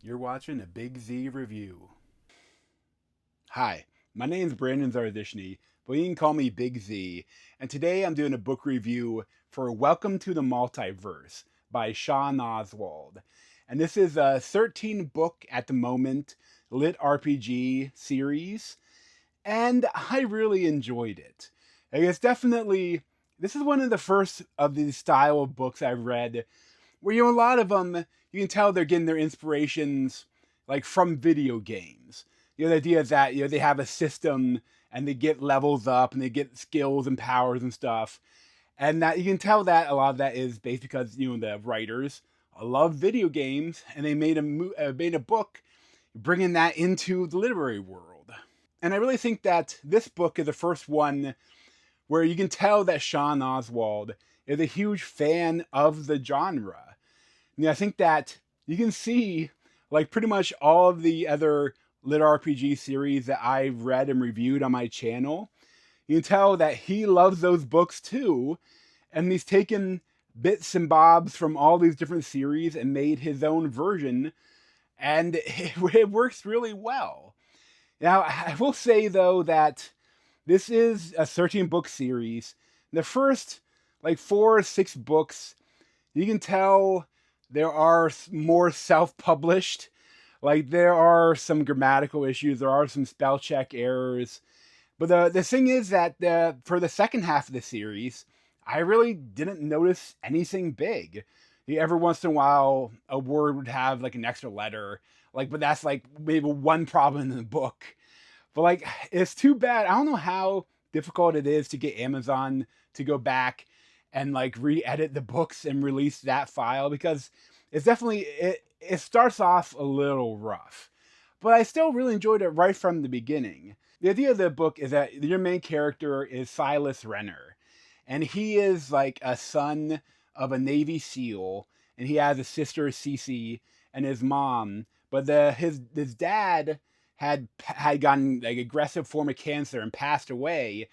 You're watching a Big Z review. Hi, my name is Brandon Zarzyczny, but you can call me Big Z, and today I'm doing a book review for Welcome to the Multiverse by Sean Oswald. And this is a 13 book at the moment lit RPG series, and I really enjoyed it. Like, it's definitely, this is one of the first of these style of books I've read where, a lot of them, you can tell they're getting their inspirations like from video games. The idea is that, they have a system and they get levels up and they get skills and powers and stuff. And that you can tell that a lot of that is based because, the writers love video games and they made a book bringing that into the literary world. And I really think that this book is the first one where you can tell that Sean Oswald is a huge fan of the genre. I think that you can see, like, pretty much all of the other lit RPG series that I've read and reviewed on my channel. You can tell that he loves those books too, and he's taken bits and bobs from all these different series and made his own version, and it works really well. Now, I will say, though, that this is a 13-book series. The first, like, 4 or 6 books, you can tell there are more self-published. Like, there are some grammatical issues, there are some spell check errors. But the thing is that for the second half of the series, I really didn't notice anything big. Every once in a while, a word would have, like, an extra letter. Like, but that's, like, maybe one problem in the book. But, like, it's too bad. I don't know how difficult it is to get Amazon to go back and, like, re-edit the books and release that file, because it's definitely, it starts off a little rough. But I still really enjoyed it right from the beginning. The idea of the book is that your main character is Silas Renner, and he is, like, a son of a Navy SEAL, and he has a sister, Cece, and his mom. But his dad had gotten, like, aggressive form of cancer and passed away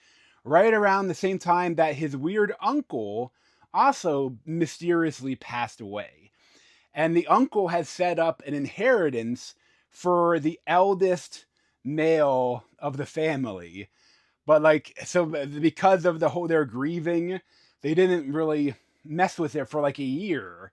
right around the same time that his weird uncle also mysteriously passed away. And the uncle has set up an inheritance for the eldest male of the family. But, like, so because of they're grieving, they didn't really mess with it for like a year.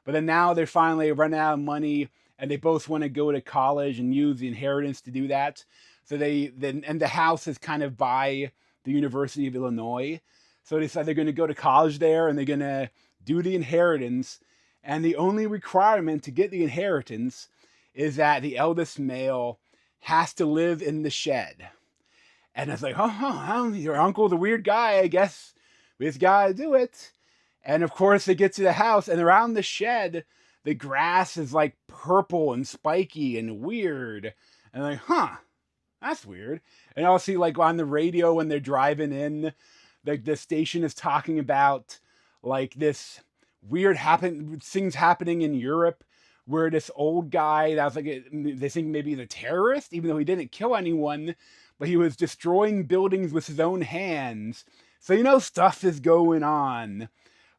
But then now they're finally running out of money, and they both want to go to college and use the inheritance to do that. So and the house is kind of by the University of Illinois. So they decide they're going to go to college there, and they're going to do the inheritance. And the only requirement to get the inheritance is that the eldest male has to live in the shed. And it's like, your uncle's a weird guy, I guess we just gotta do it. And of course, they get to the house, and around the shed, the grass is like purple and spiky and weird. And like, that's weird. And I'll see, like, on the radio when they're driving in, like, the station is talking about, like, this weird things happening in Europe where this old guy that was like, they think maybe he's a terrorist, even though he didn't kill anyone, but he was destroying buildings with his own hands. So, stuff is going on.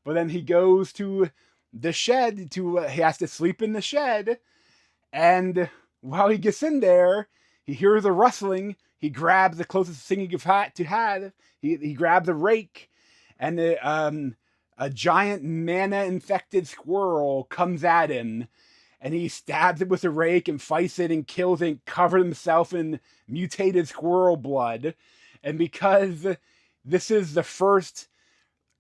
But then he goes to the shed he has to sleep in the shed. And while he gets in there, he hears a rustling. He grabs the closest thing he could have. He grabs a rake, and a giant mana-infected squirrel comes at him. And he stabs it with a rake and fights it and kills it and covers himself in mutated squirrel blood. And because this is the first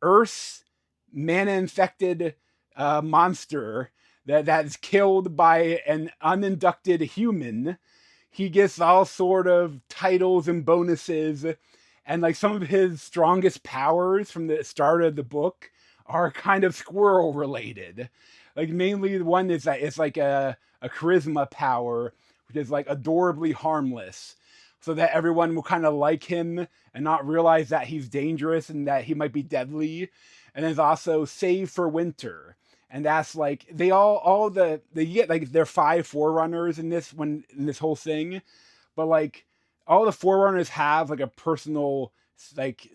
Earth's mana-infected monster that is killed by an uninducted human, he gets all sort of titles and bonuses. And, like, some of his strongest powers from the start of the book are kind of squirrel related. Like, mainly the one is that it's like a charisma power, which is, like, adorably harmless, so that everyone will kind of like him and not realize that he's dangerous and that he might be deadly. And there's also save for winter, and that's like they get, like, there are 5 Forerunners in this whole thing, but, like, all the Forerunners have, like, a personal, like,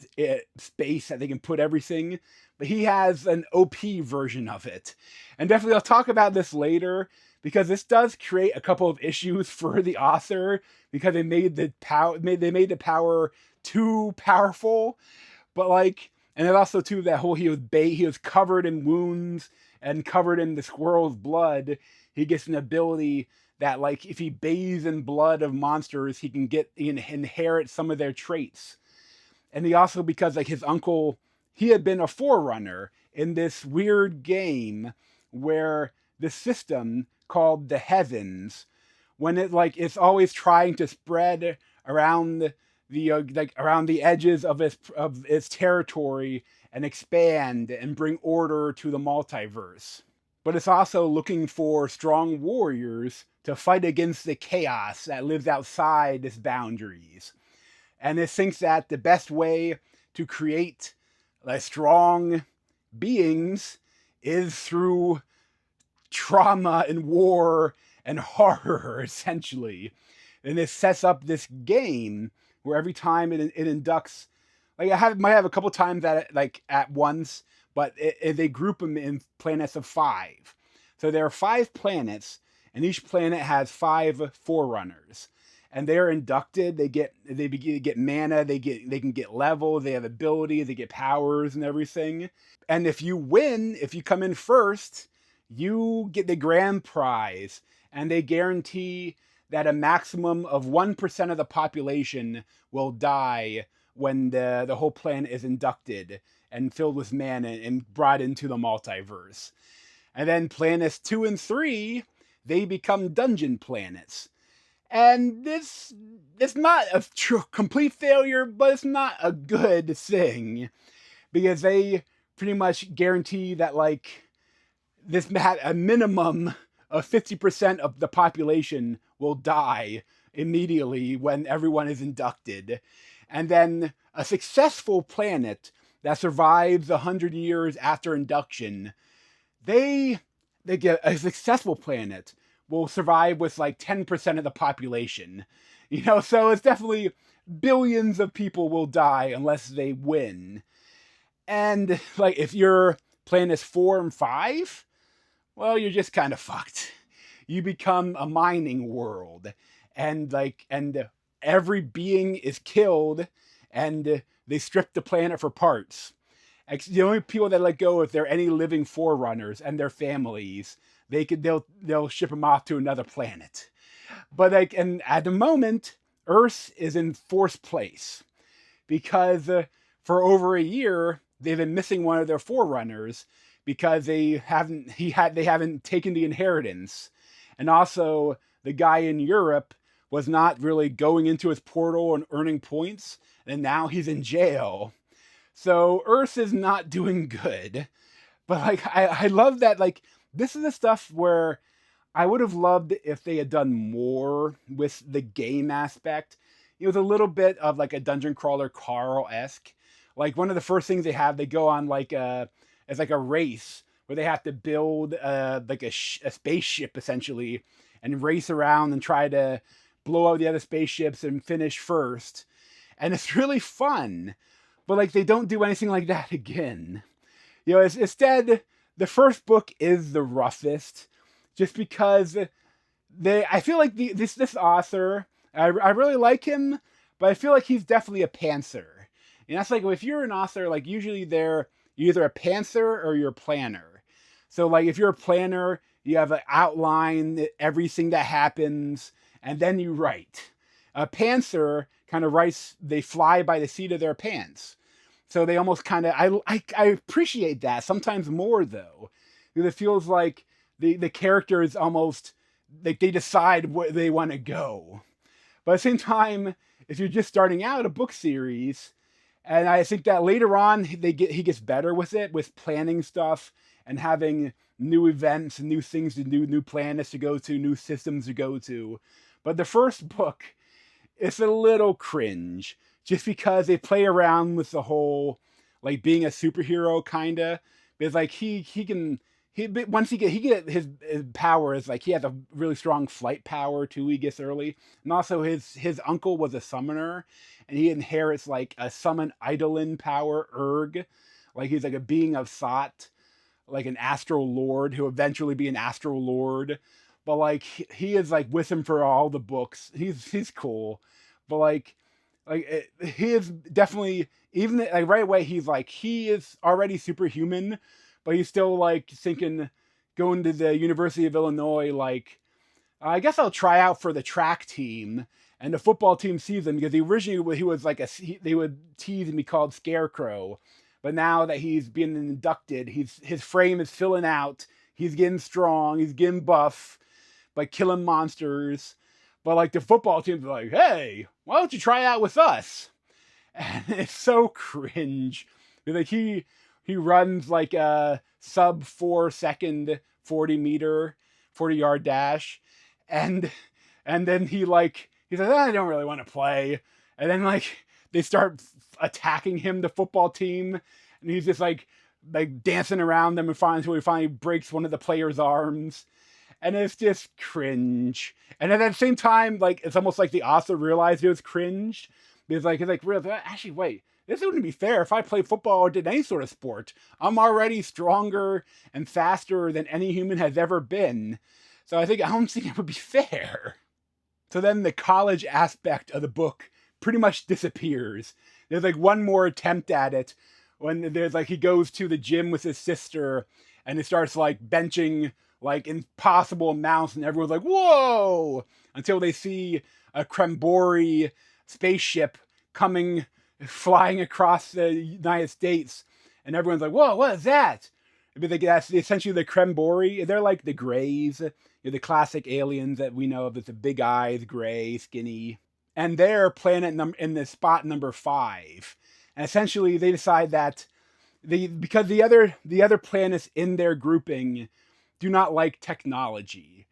space that they can put everything. But he has an OP version of it. And definitely I'll talk about this later, because this does create a couple of issues for the author, because they made the power too powerful. But like, and then also too, that whole he was covered in wounds and covered in the squirrel's blood. He gets an ability that, like, if he bathes in blood of monsters, he can inherit some of their traits. And he also, because like his uncle, he had been a forerunner in this weird game where the system called the heavens, when it's always trying to spread around around the edges of its territory and expand and bring order to the multiverse. But it's also looking for strong warriors to fight against the chaos that lives outside its boundaries. And it thinks that the best way to create strong beings is through trauma and war and horror, essentially. And it sets up this game where every time it inducts, like might have a couple times at once, but they group them in planets of 5. So there are 5 planets, and each planet has 5 forerunners. And they're inducted. They get mana. They can get level. They have abilities. They get powers and everything. And if you win, if you come in first, you get the grand prize. And they guarantee that a maximum of 1% of the population will die when the whole planet is inducted and filled with mana and brought into the multiverse. And then planets 2 and 3, they become dungeon planets. And it's not a complete failure, but it's not a good thing, because they pretty much guarantee that like this a minimum of 50% of the population will die immediately when everyone is inducted. And then a successful planet that survives 100 years after induction, they get a successful planet will survive with like 10% of the population. So it's definitely billions of people will die unless they win. And like if your plan is 4 and 5, well, you're just kind of fucked. You become a mining world, and every being is killed, and they strip the planet for parts. The only people that let go, if there are any living forerunners and their families, they'll ship them off to another planet. But and at the moment, Earth is in 4th place, because for over a year they've been missing one of their forerunners, because they haven't taken the inheritance. And also the guy in Europe was not really going into his portal and earning points, and now he's in jail. So Earth is not doing good. But like I love that, like, this is the stuff where I would have loved if they had done more with the game aspect. It was a little bit of like a dungeon crawler Carl-esque. Like one of the first things they go on it's like a race where they have to build like a spaceship essentially, and race around and try to blow out the other spaceships and finish first. And it's really fun, but like they don't do anything like that again. Instead, the first book is the roughest, just because I feel like this author, I really like him, but I feel like he's definitely a pantser. And that's like, if you're an author, like usually you're either a pantser or you're a planner. So like if you're a planner, you have an outline, everything that happens, and then you write. A pantser kind of writes, they fly by the seat of their pants. So they almost kind of, I appreciate that sometimes more though, because it feels like the character is almost, like they decide where they want to go. But at the same time, if you're just starting out a book series, and I think that later on he gets better with it, with planning stuff and having new events and new things to do, new planets to go to, new systems to go to. But the first book, it's a little cringe, just because they play around with the whole like being a superhero kinda. Because like once he get his power is like he has a really strong flight power too. He gets early, and also his uncle was a summoner, and he inherits like a summon Eidolon power, Erg, like he's like a being of thought, like an astral lord who eventually be an astral lord. but like he is like with him for all the books. He's cool, but he is definitely, even like right away he's like, he is already superhuman, but he's still like thinking, going to the University of Illinois, like, I guess I'll try out for the track team. And the football team sees him because he was like they would tease and be called Scarecrow, but now that he's been inducted, his frame is filling out. He's getting strong. He's getting buff by killing monsters. But like the football team's like, hey, why don't you try out with us? And it's so cringe. Like he runs like a sub 4 second 40 yard dash, and then he says, I don't really want to play. And then like they start attacking him, the football team, and he's just like dancing around them until he finally breaks one of the players' arms. And it's just cringe. And at the same time, like, it's almost like the author realized it was cringe. Because actually, wait, this wouldn't be fair if I played football or did any sort of sport. I'm already stronger and faster than any human has ever been. So I don't think it would be fair. So then the college aspect of the book pretty much disappears. There's like one more attempt at it when there's like he goes to the gym with his sister and he starts like benching like impossible amounts, and everyone's like, whoa, until they see a Krembori spaceship flying across the United States, and everyone's like, whoa, what is that? Because that's essentially the Krembori. They're like the Greys, the classic aliens that we know of, with the big eyes, gray, skinny. And they're planet in the spot number 5. And essentially they decide that because the other planets in their grouping do not like technology,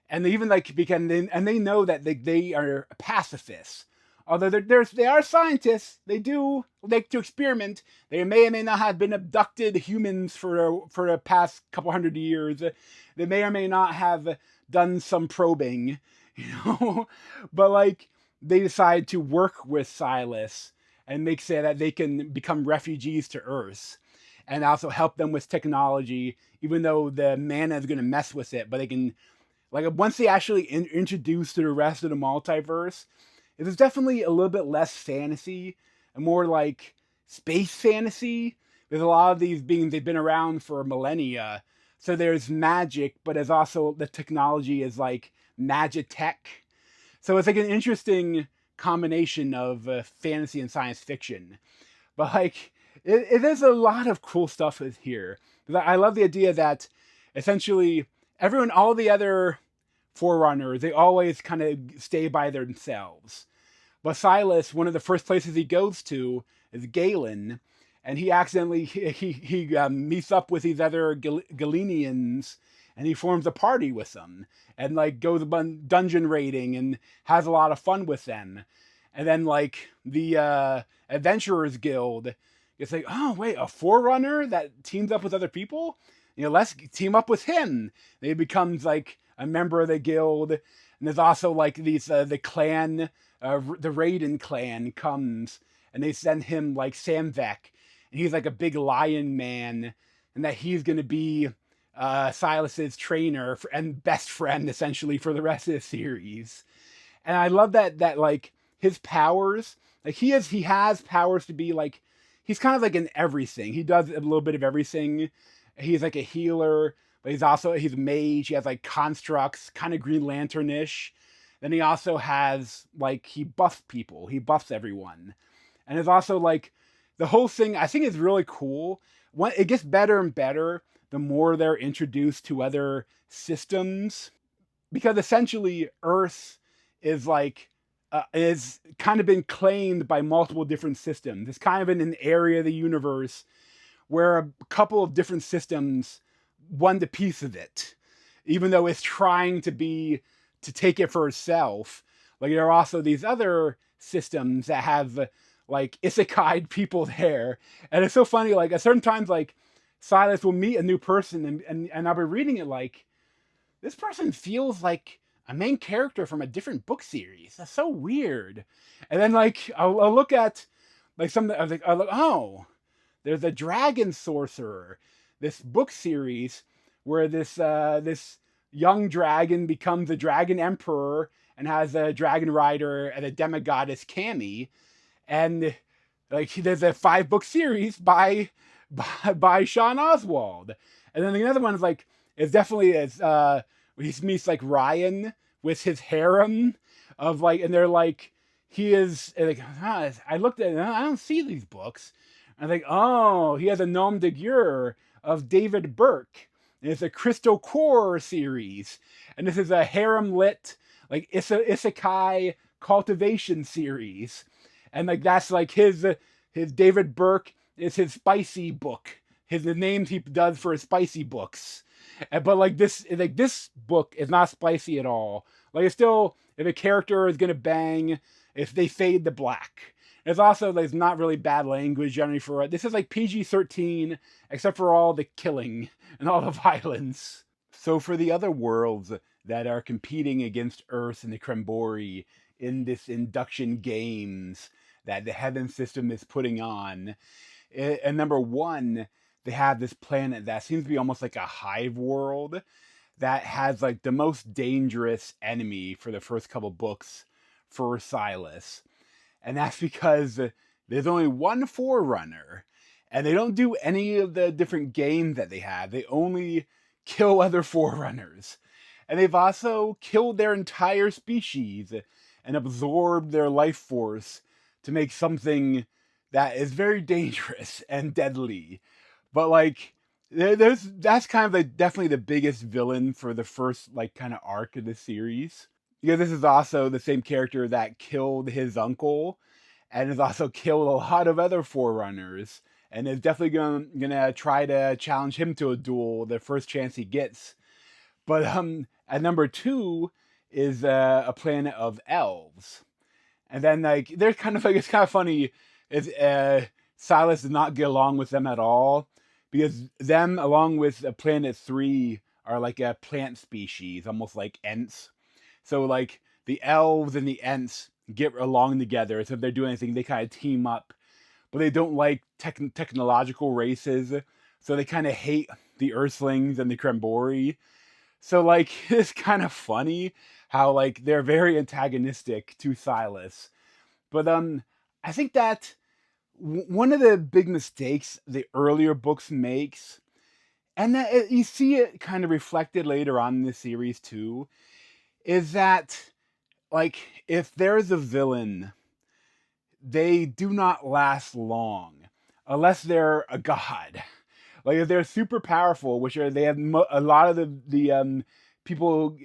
and they even they know that they are pacifists. Although they are scientists, they do like to experiment. They may or may not have been abducted humans for the past couple hundred years. They may or may not have done some probing, but like they decide to work with Silas and make sure that they can become refugees to Earth, and also help them with technology, even though the mana is going to mess with it. But they can, like, once they actually introduce to the rest of the multiverse, it is definitely a little bit less fantasy and more like space fantasy. There's a lot of these beings, they've been around for millennia. So there's magic, but there's also the technology is like magitech. So it's like an interesting combination of fantasy and science fiction. But like, it is a lot of cool stuff here. I love the idea that essentially all the other Forerunners, they always kind of stay by themselves. But Silas, one of the first places he goes to is Galen, and he accidentally he meets up with these other Galenians, and he forms a party with them, and like goes dungeon raiding and has a lot of fun with them. And then like the Adventurers Guild, it's like, oh wait, a Forerunner that teams up with other people? Let's team up with him. He becomes like a member of the guild. And there's also like these the clan, the Raiden clan comes, and they send him like Samvek, and he's like a big lion man, and that he's gonna be Silas's trainer and best friend essentially for the rest of the series. And I love that like his powers, like he has powers to be like, he's kind of like in everything. He does a little bit of everything. He's like a healer, but he's a mage. He has like constructs, kind of Green Lantern-ish. Then he also has like, he buffs people. He buffs everyone. And it's also like, the whole thing I think is really cool. It gets better and better the more they're introduced to other systems, because essentially Earth is like, is kind of been claimed by multiple different systems. It's kind of in an area of the universe where a couple of different systems won the piece of it, even though it's trying to take it for itself. Like there are also these other systems that have like isekai people there, and it's so funny. Like at certain times, like Silas will meet a new person, and I'll be reading it like, this person feels like a main character from a different book series. That's so weird. And then like I'll look at like oh, there's a Dragon Sorcerer, this book series where this young dragon becomes a dragon emperor and has a dragon rider and a demigoddess Cammy, and like there's a 5-book series by Sean Oswald. And then the other one is like it's definitely he meets like Ryan with his harem of like, and they're like he is like I looked at it, I don't see these books. I'm like, oh, he has a nom de guerre of David Burke. And it's a Crystal Core series, and this is a harem lit like isekai cultivation series, and like that's like his David Burke is his spicy book. The names he does for his spicy books. But like this book is not spicy at all. Like it's still, if a character is gonna bang, if they fade to black. It's also there's not really bad language generally for it. This is like PG-13, except for all the killing and all the violence. So for the other worlds that are competing against Earth and the Krembori in this Induction Games that the Heaven System is putting on, and number one, they have this planet that seems to be almost like a hive world that has like the most dangerous enemy for the first couple books for Silas. And that's because there's only one Forerunner, and they don't do any of the different games that they have. They only kill other Forerunners. And they've also killed their entire species and absorbed their life force to make something that is very dangerous and deadly. But like that's kind of like definitely the biggest villain for the first like kind of arc of the series. Because this is also the same character that killed his uncle and has also killed a lot of other Forerunners, and is definitely gonna try to challenge him to a duel the first chance he gets. But at number two is a planet of elves. And then like they're kind of like, it's kind of funny is Silas does not get along with them at all, because them along with planet 3 are like a plant species, almost like Ents. So like the elves and the Ents get along together. So if they're doing anything, they kind of team up. But they don't like technological races, so they kind of hate the Earthlings and the Krembori. So like it's kind of funny how like they're very antagonistic to Silas. But I think that one of the big mistakes the earlier books makes, and that you see it kind of reflected later on in the series too, is that like if there's a villain, they do not last long unless they're a god. Like if they're super powerful, which are they have a lot of the people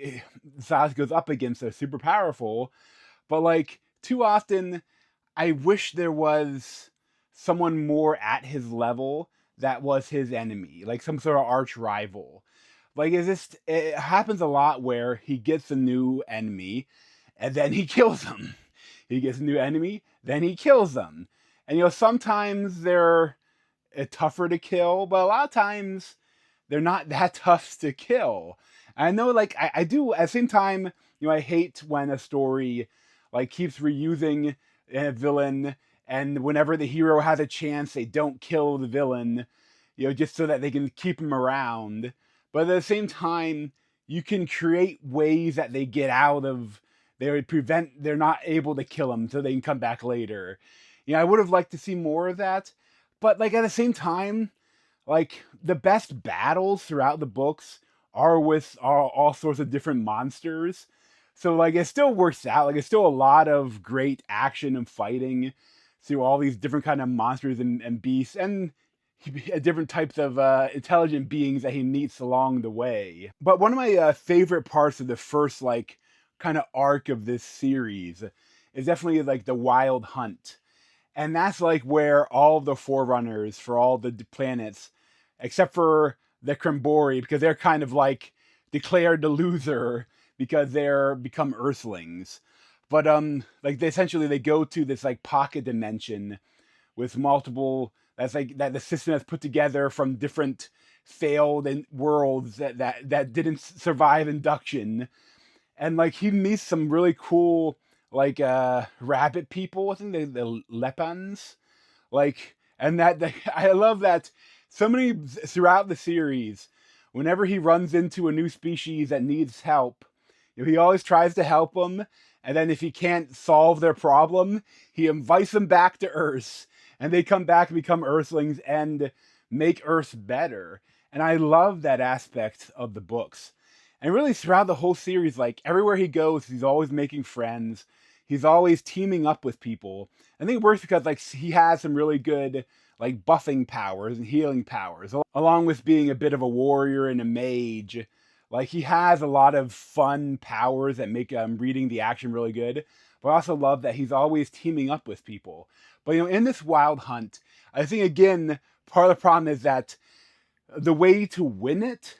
Silas goes up against are super powerful, but like too often, I wish there was someone more at his level that was his enemy, like some sort of arch rival. Like it happens a lot where he gets a new enemy and then he kills them. He gets a new enemy, then he kills them. And sometimes they're tougher to kill, but a lot of times they're not that tough to kill. And I know, like I do at the same time. I hate when a story like keeps reusing a villain, and whenever the hero has a chance, they don't kill the villain, just so that they can keep him around. But at the same time, you can create ways that they get out of. They're not able to kill him, so they can come back later. I would have liked to see more of that, but like at the same time, like the best battles throughout the books are with all sorts of different monsters. So like it still works out. Like it's still a lot of great action and fighting through all these different kind of monsters and beasts and different types of intelligent beings that he meets along the way. But one of my favorite parts of the first like kind of arc of this series is definitely like the Wild Hunt. And that's like where all the Forerunners for all the planets, except for the Krembori, because they're kind of like declared the loser because they're become Earthlings. But like they go to this like pocket dimension with multiple that's like that the system has put together from different failed worlds that didn't survive induction. And like he meets some really cool like rabbit people. I think the Lepans. Like, and that I love that so many throughout the series whenever he runs into a new species that needs help, he always tries to help them. And then if he can't solve their problem, he invites them back to Earth, and they come back and become Earthlings and make Earth better. And I love that aspect of the books. And really throughout the whole series, like everywhere he goes, he's always making friends. He's always teaming up with people. I think it works because like he has some really good like buffing powers and healing powers, along with being a bit of a warrior and a mage. Like he has a lot of fun powers that make reading the action really good. But I also love that he's always teaming up with people. But in this Wild Hunt, I think again part of the problem is that the way to win it,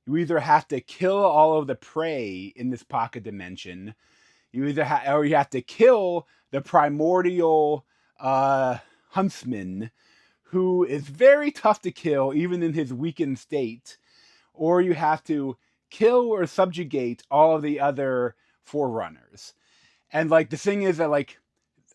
you either have to kill all of the prey in this pocket dimension, or you have to kill the primordial huntsman, who is very tough to kill even in his weakened state, or you have to kill or subjugate all of the other Forerunners. And like the thing is that like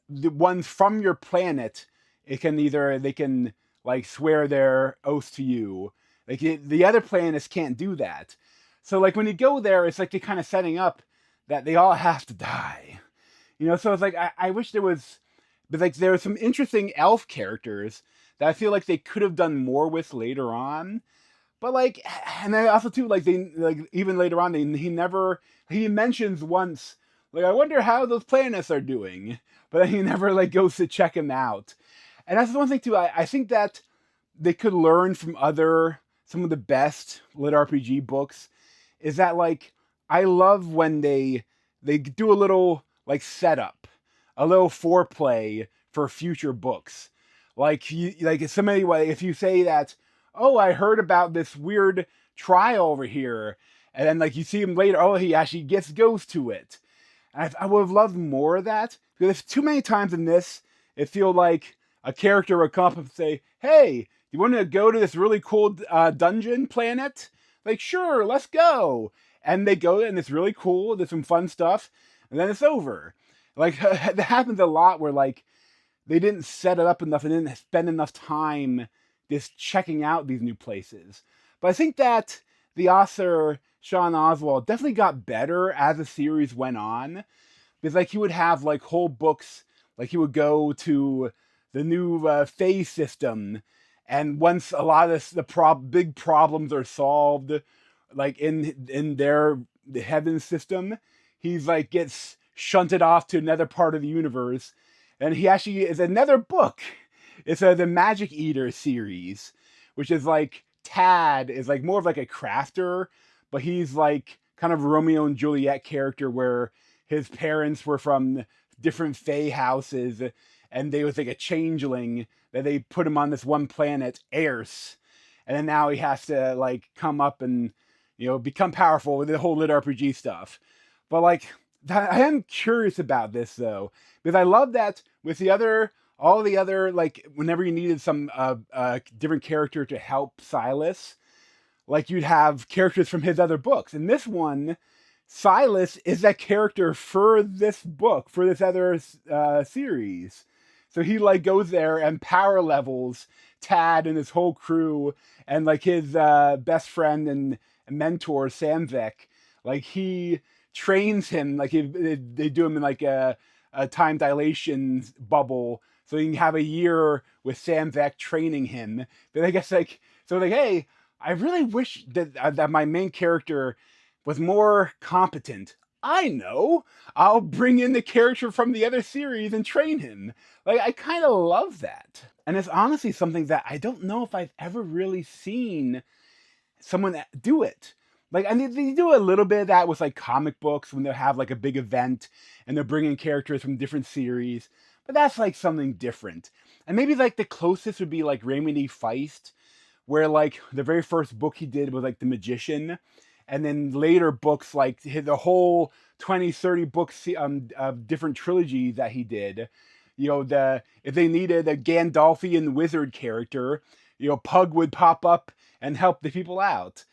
the ones from your planet, they can like swear their oath to you. Like the other planets can't do that. So like when you go there, it's like they're kind of setting up that they all have to die. So it's like I wish there was, but like there are some interesting elf characters that I feel like they could have done more with later on. But like, and then also too, like they like even later on, he mentions once, like I wonder how those planets are doing, but then he never like goes to check them out. And that's the one thing too. I think that they could learn from some of the best lit RPG books, is that like I love when they do a little like setup, a little foreplay for future books. Like if you say that, oh, I heard about this weird trial over here, and then like you see him later, oh, he actually goes to it. And I would have loved more of that, because too many times in this, it feels like a character would come up and say, hey, you want to go to this really cool dungeon planet? Like, sure, let's go. And they go, and it's really cool. There's some fun stuff, and then it's over. Like that happens a lot where like they didn't set it up enough and didn't spend enough time just checking out these new places. But I think that the author Sean Oswald definitely got better as the series went on, because like he would have like whole books, like he would go to the new phase system. And once a lot of the big problems are solved, like in the heaven system, he's like gets shunted off to another part of the universe, and he actually is another book. It's the Magic Eater series, which is like Tad is like more of like a crafter, but he's like kind of Romeo and Juliet character where his parents were from different Fey houses, and they was like a changeling that they put him on this one planet, Earth, and then now he has to like come up and become powerful with the whole lit RPG stuff. But like I am curious about this though, because I love that with all the other like whenever you needed some different character to help Silas, like you'd have characters from his other books. In this one, Silas is that character for this book, for this other series. So he like goes there and power levels Tad and his whole crew, and like his best friend and mentor Samvek. Like he trains him, like they do him in like a time dilation bubble, so you can have a year with Samvek training him. But I guess like so like, hey, I really wish that my main character was more competent. I know. I'll bring in the character from the other series and train him. Like, I kind of love that. And it's honestly something that I don't know if I've ever really seen someone do it. Like, I mean, they do a little bit of that with, like, comic books when they have, like, a big event and they're bringing characters from different series. But that's, like, something different. And maybe, like, the closest would be, like, Raymond E. Feist, where, like, the very first book he did was, like, The Magician. And then later books, like the whole 20, 30 books of different trilogies that he did. If they needed a Gandalfian wizard character, Pug would pop up and help the people out.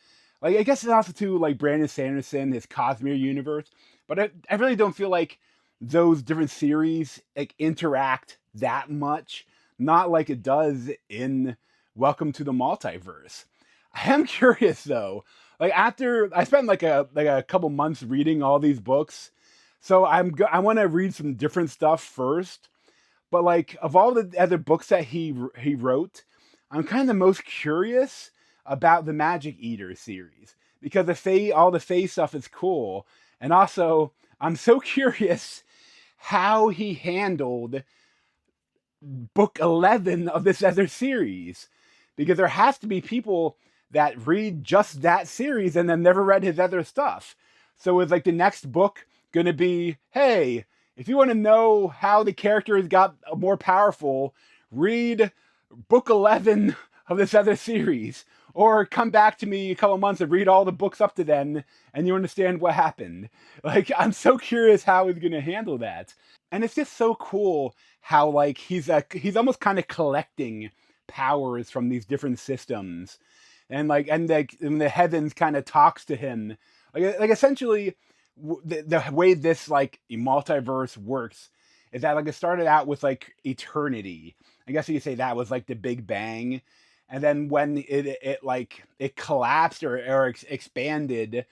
Like, I guess it's also too, like, Brandon Sanderson, his Cosmere universe. But I really don't feel like those different series, like, interact that much. Not like it does in Welcome to the Multiverse. I am curious though. Like after I spent like a couple months reading all these books, so I want to read some different stuff first. But like of all the other books that he wrote, I'm kind of the most curious about the Magic Eater series because all the Fae stuff is cool, and also I'm so curious how he handled book 11 of this other series, because there has to be people that read just that series and then never read his other stuff. So is like the next book going to be, hey, if you want to know how the characters got more powerful, read book 11 of this other series, or come back to me a couple months and read all the books up to then and you understand what happened. Like, I'm so curious how he's going to handle that. And it's just so cool how like he's almost kind of collecting powers from these different systems, and the heavens kind of talks to him, like essentially the way this like multiverse works is that like it started out with like eternity. I guess you could say that was like the Big Bang, and then when it collapsed or expanded,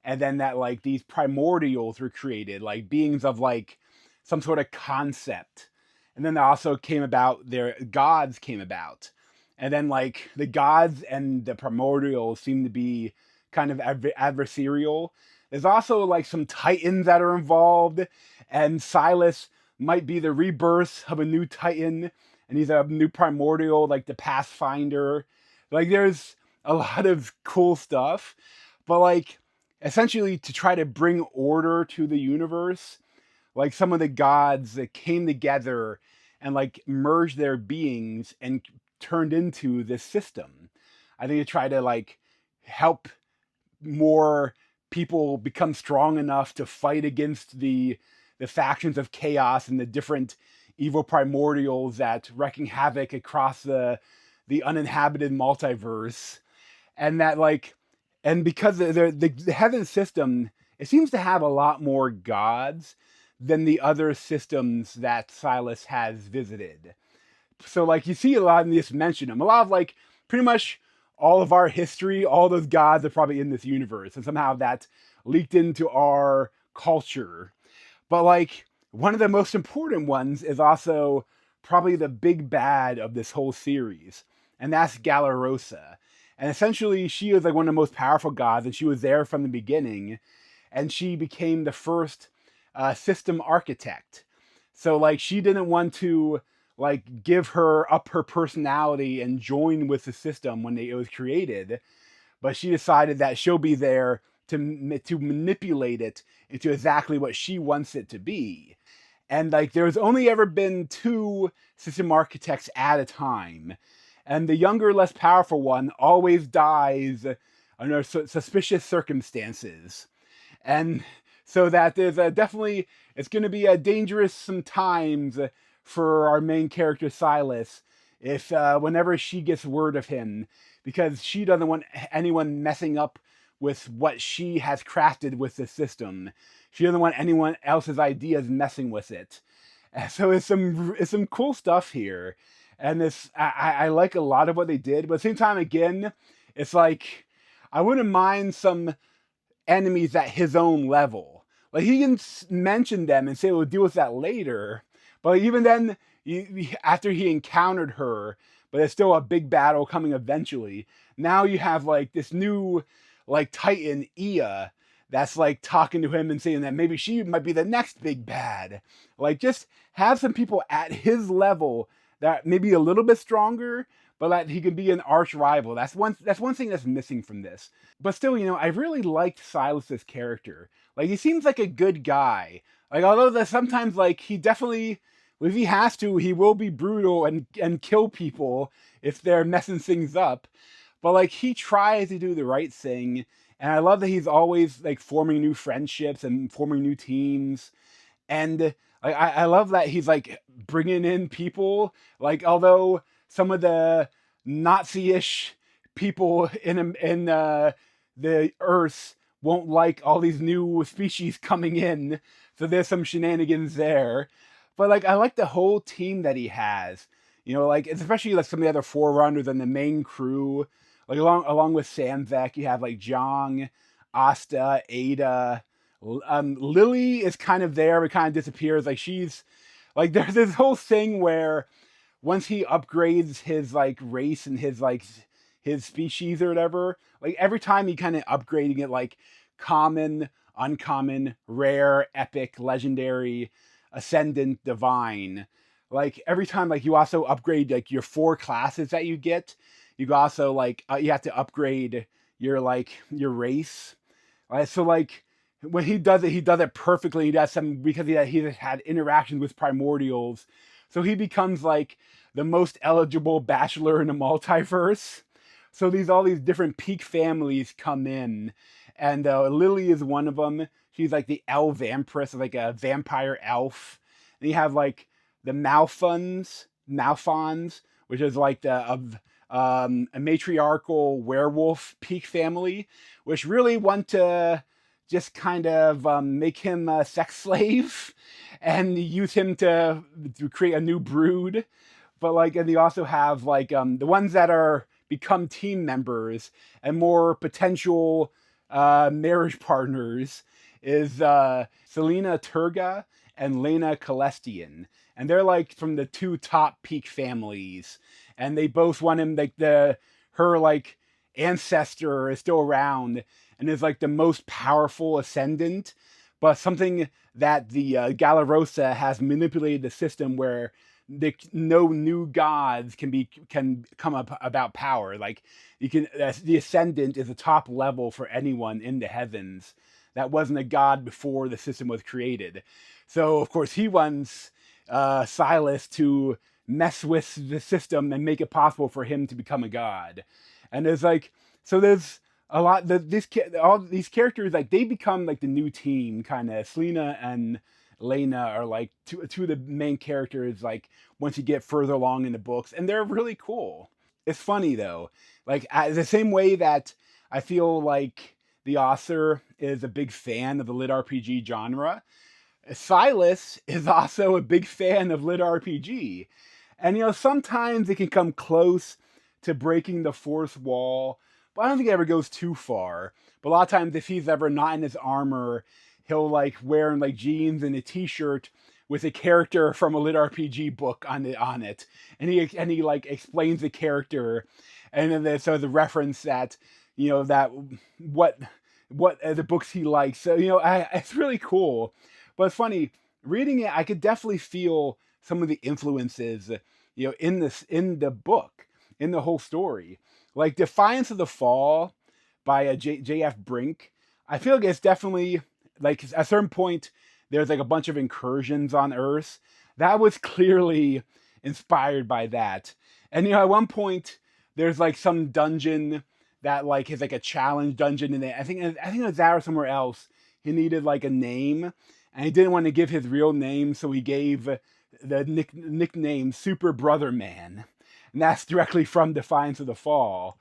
and then that like these primordials were created, like beings of like some sort of concept, and then there also came about their gods came about, and then like the gods and the primordials seem to be kind of adversarial. There's also like some titans that are involved, and Silas might be the rebirth of a new titan, and he's a new primordial like the Pathfinder. Like there's a lot of cool stuff, but like essentially to try to bring order to the universe, like some of the gods that came together and like merged their beings and turned into this system. I think to try to like help more people become strong enough to fight against the factions of chaos and the different evil primordials that wreaking havoc across the uninhabited multiverse. And that like, and because the heaven system, it seems to have a lot more gods than the other systems that Silas has visited. So like you see a lot in this mention them. A lot of like pretty much all of our history, all those gods are probably in this universe, and somehow that leaked into our culture. But like one of the most important ones is also probably the big bad of this whole series, and that's Galarosa. And essentially, she is like one of the most powerful gods, and she was there from the beginning, and she became the first system architect. So like she didn't want to like give her personality and join with the system when it was created, but she decided that she'll be there to manipulate it into exactly what she wants it to be. And like there's only ever been two system architects at a time, and the younger, less powerful one always dies under suspicious circumstances. And so that there's definitely it's going to be dangerous sometimes for our main character Silas if whenever she gets word of him, because she doesn't want anyone messing up with what she has crafted with the system. She doesn't want anyone else's ideas messing with it. So it's some cool stuff here, and I like a lot of what they did. But at the same time, again, it's like I wouldn't mind some enemies at his own level. Like he can mention them and say we'll deal with that later, but even then, after he encountered her, but there's still a big battle coming eventually. Now you have like this new like Titan Ia that's like talking to him and saying that maybe she might be the next big bad. Like just have some people at his level that maybe a little bit stronger, but that he can be an arch rival. That's one thing that's missing from this. But still, I really liked Silas's character. Like he seems like a good guy. Like although that sometimes like he definitely, if he has to, he will be brutal and kill people if they're messing things up. But like he tries to do the right thing, and I love that he's always like forming new friendships and forming new teams. And like I love that he's like bringing in people. Like although some of the Nazi-ish people in the Earth won't like all these new species coming in, so there's some shenanigans there. But like I like the whole team that he has. Like especially like some of the other Forerunners and the main crew. Like along with Samvek, you have like Jong, Asta, Ada. Lily is kind of there, but kind of disappears. Like she's like there's this whole thing where once he upgrades his like race and his like his species or whatever, like every time he kind of upgrading it like common, uncommon, rare, epic, legendary, ascendant, divine. Like every time like you also upgrade like your 4 classes that you get, you also like you have to upgrade your like your race. So like when he does it perfectly. He does some because he had interactions with primordials, so he becomes like the most eligible bachelor in the multiverse. So these all these different peak families come in, and Lily is one of them. She's like the elf vampiress, like a vampire elf. And you have like the Malfons, which is like a matriarchal werewolf peak family, which really want to just kind of make him a sex slave and use him to create a new brood. But like, and you also have like the ones that are become team members and more potential marriage partners is Selena Turga and Lena Celestian. And they're like from the 2 top peak families. And they both want him like her like ancestor is still around and is like the most powerful ascendant, but something that the Galarosa has manipulated the system where no new gods can come up about power. Like you can the ascendant is the top level for anyone in the heavens that wasn't a god before the system was created. So of course he wants Silas to mess with the system and make it possible for him to become a god. And there's like there's a lot all these characters like they become like the new team kind of. Selena and Lena are like two of the main characters like once you get further along in the books, and they're really cool. It's funny though, like the same way that I feel like the author is a big fan of the lit RPG genre, Silas is also a big fan of lit RPG. And sometimes it can come close to breaking the fourth wall, but I don't think it ever goes too far. But a lot of times if he's ever not in his armor, he'll like wearing like jeans and a t-shirt with a character from a lit RPG book on it. And he like explains the character, and then there's the reference that that what the books he likes. So it's really cool. But it's funny reading it. I could definitely feel some of the influences, in the book, in the whole story. Like Defiance of the Fall by J.F. Brink. I feel like it's definitely like at a certain point there's like a bunch of incursions on Earth. That was clearly inspired by that. And at one point there's like some dungeon that like is like a challenge dungeon, and I think it was that or somewhere else. He needed like a name, and he didn't want to give his real name, so he gave the nickname Super Brother Man, and that's directly from Defiance of the Fall.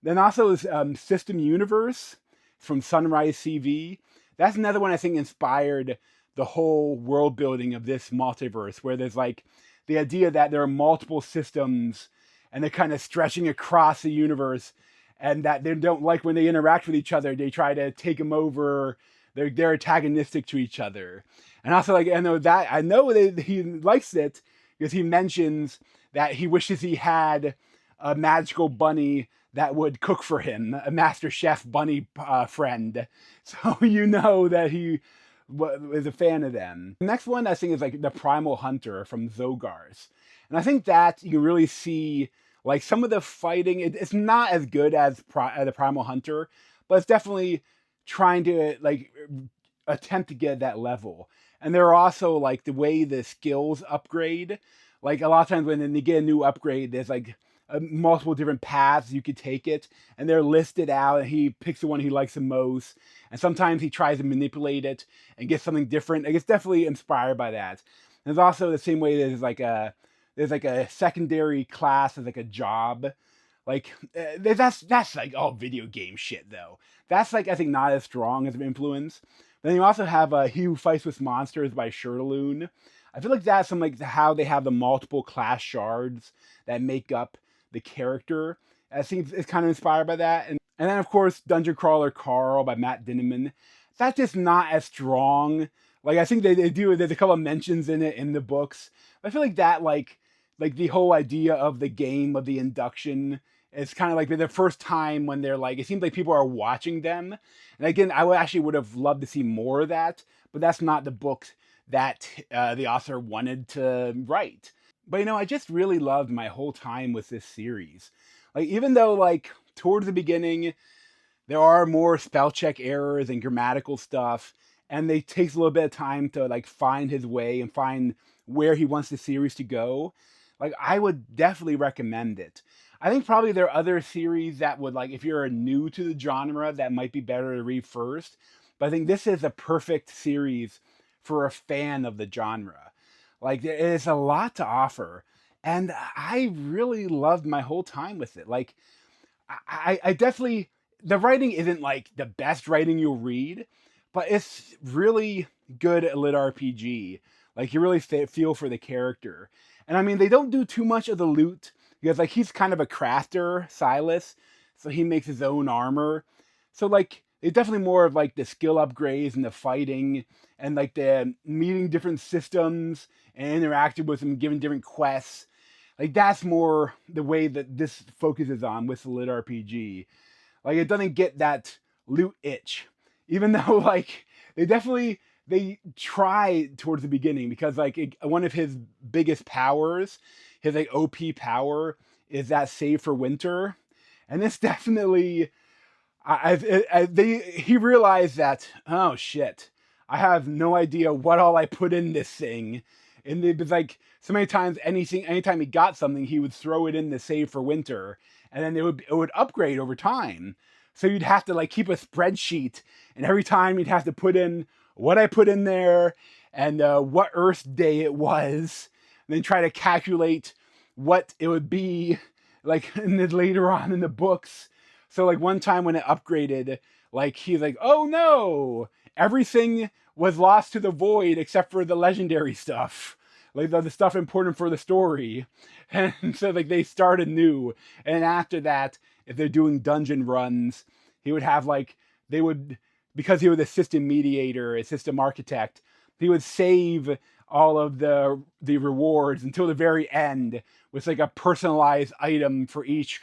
Then also is System Universe from Sunrise CV. That's another one I think inspired the whole world building of this multiverse, where there's like the idea that there are multiple systems and they're kind of stretching across the universe, and that they don't like when they interact with each other, they try to take them over. They're antagonistic to each other. And also, like, I know that he likes it because he mentions that he wishes he had a magical bunny that would cook for him, a master chef bunny friend. So that he is a fan of them. The next one I think is like the Primal Hunter from Zogars. And I think that you can really see like some of the fighting. It's not as good as the Primal Hunter, but it's definitely trying to like attempt to get that level. And there are also like the way the skills upgrade. Like a lot of times when they get a new upgrade, there's like multiple different paths you could take it, and they're listed out, and he picks the one he likes the most. And sometimes he tries to manipulate it and get something different. Like it's definitely inspired by that. There's also the same way there's like a secondary class as like a job. Like that's like all video game shit though. That's like I think not as strong as an influence. Then you also have He Who Fights with Monsters by Shirtaloon. I feel like that's some like how they have the multiple class shards that make up the character. I think it's kind of inspired by that. And then, of course, Dungeon Crawler Carl by Matt Dinneman. That's just not as strong. Like, I think they do, there's a couple of mentions in it in the books. I feel like that, like the whole idea of the game, of the induction, is kind of like the first time when they're like, it seems like people are watching them. And again, actually would have loved to see more of that, but that's not the book that the author wanted to write. But I just really loved my whole time with this series. Like, even though, like, towards the beginning, there are more spell check errors and grammatical stuff, and it takes a little bit of time to, like, find his way and find where he wants the series to go. Like, I would definitely recommend it. I think probably there are other series that would, like, if you're new to the genre, that might be better to read first. But I think this is a perfect series for a fan of the genre. Like, there is a lot to offer. And I really loved my whole time with it. Like, I definitely, the writing isn't like the best writing you'll read, but it's really good at lit RPG. Like, you really feel for the character. And I mean, they don't do too much of the loot because, like, he's kind of a crafter, Silas, so he makes his own armor. So, like, it's definitely more of like the skill upgrades and the fighting and like the meeting different systems and interacting with them, giving different quests. Like, that's more the way that this focuses on with the lit RPG. Like, it doesn't get that loot itch, even though, like, they try towards the beginning, because, like, one of his biggest powers, his, like, OP power, is that save for winter. And this definitely, he realized that, oh shit, I have no idea what all I put in this thing. And it was like, so many times, anytime he got something, he would throw it in the save for winter, and then it would upgrade over time. So you'd have to, like, keep a spreadsheet, and every time you'd have to put in what I put in there and what Earth day it was, and then try to calculate what it would be, like, later on in the books. So, like, one time when it upgraded, like, he's like, oh no, everything was lost to the void except for the legendary stuff, like the stuff important for the story. And so, like, they started new. And after that, if they're doing dungeon runs, he would have, like, because he was a system mediator, a system architect, he would save all of the rewards until the very end with, like, a personalized item for each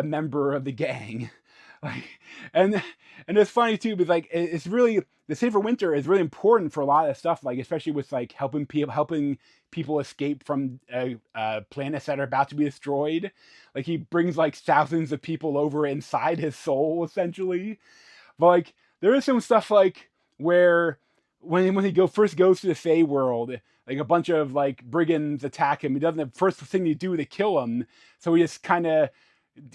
member of the gang. Like, and it's funny too, because, like, it's really, the Save for Winter is really important for a lot of stuff, like, especially with, like, helping people escape from planets that are about to be destroyed. Like, he brings, like, thousands of people over inside his soul, essentially. But, like, there is some stuff, like, where when he first goes to the Fey world, like, a bunch of, like, brigands attack him. He doesn't have the first thing to do to kill him, so he just kind of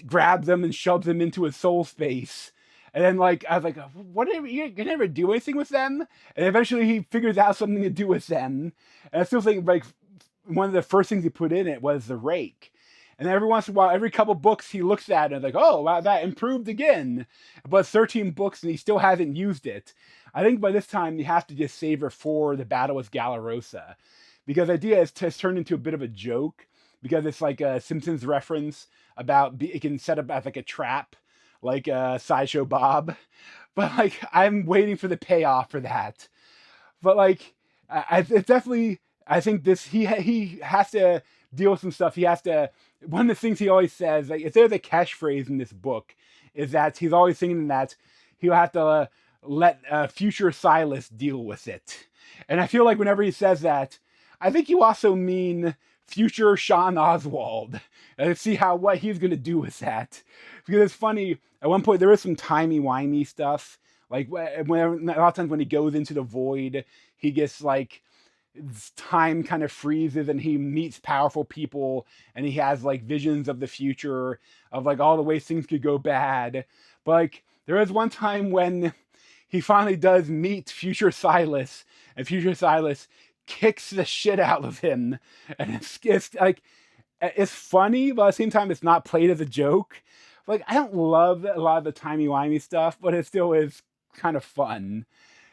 grabs them and shoves them into his soul space. And then, like, I was like, what are you gonna ever do anything with them? And eventually he figures out something to do with them. And I still think, like, one of the first things he put in it was the rake. And every once in a while, every couple books, he looks at it and like, oh, wow, that improved again. But 13 books and he still hasn't used it. I think by this time you have to just save it for the battle with Galarosa. Because the idea is to turn into a bit of a joke. Because it's like a Simpsons reference about it can set up as, like, a trap, like Sideshow Bob. But, like, I'm waiting for the payoff for that. But, like, it's definitely, I think this, he has to deal with some stuff. He has to, one of the things he always says, like, if there's a catchphrase in this book, is that he's always thinking that he'll have to let future Silas deal with it. And I feel like whenever he says that, I think you also mean future Sean Oswald. And see what he's going to do with that. Because it's funny, at one point there is some timey-wimey stuff. Like, a lot of times when he goes into the void, he gets, like, time kind of freezes and he meets powerful people and he has, like, visions of the future of, like, all the ways things could go bad. But, like, there is one time when he finally does meet future Silas, and future Silas kicks the shit out of him. And it's like, it's funny, but at the same time it's not played as a joke. Like, I don't love a lot of the timey-wimey stuff, but it still is kind of fun.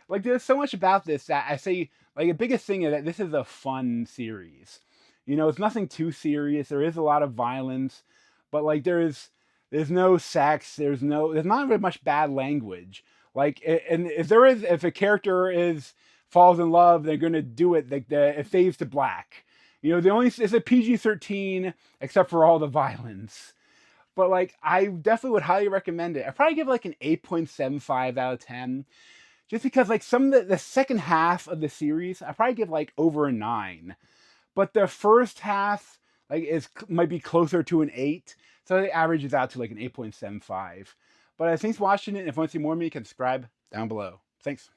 Like, there's so much about this that I say, like, the biggest thing is that this is a fun series. It's nothing too serious. There is a lot of violence, but, like, there is There's no sex. There's not very much bad language. Like, and if a character falls in love, they're gonna do it. Like it fades to black. It's a PG-13 except for all the violence. But like, I definitely would highly recommend it. I'd probably give it like an 8.75 out of 10, just because like some of the second half of the series, I probably give like over a 9. But the first half like might be closer to an 8, so it averages out to like an 8.75. But thanks for watching it. And if you want to see more of me, you can subscribe down below. Thanks.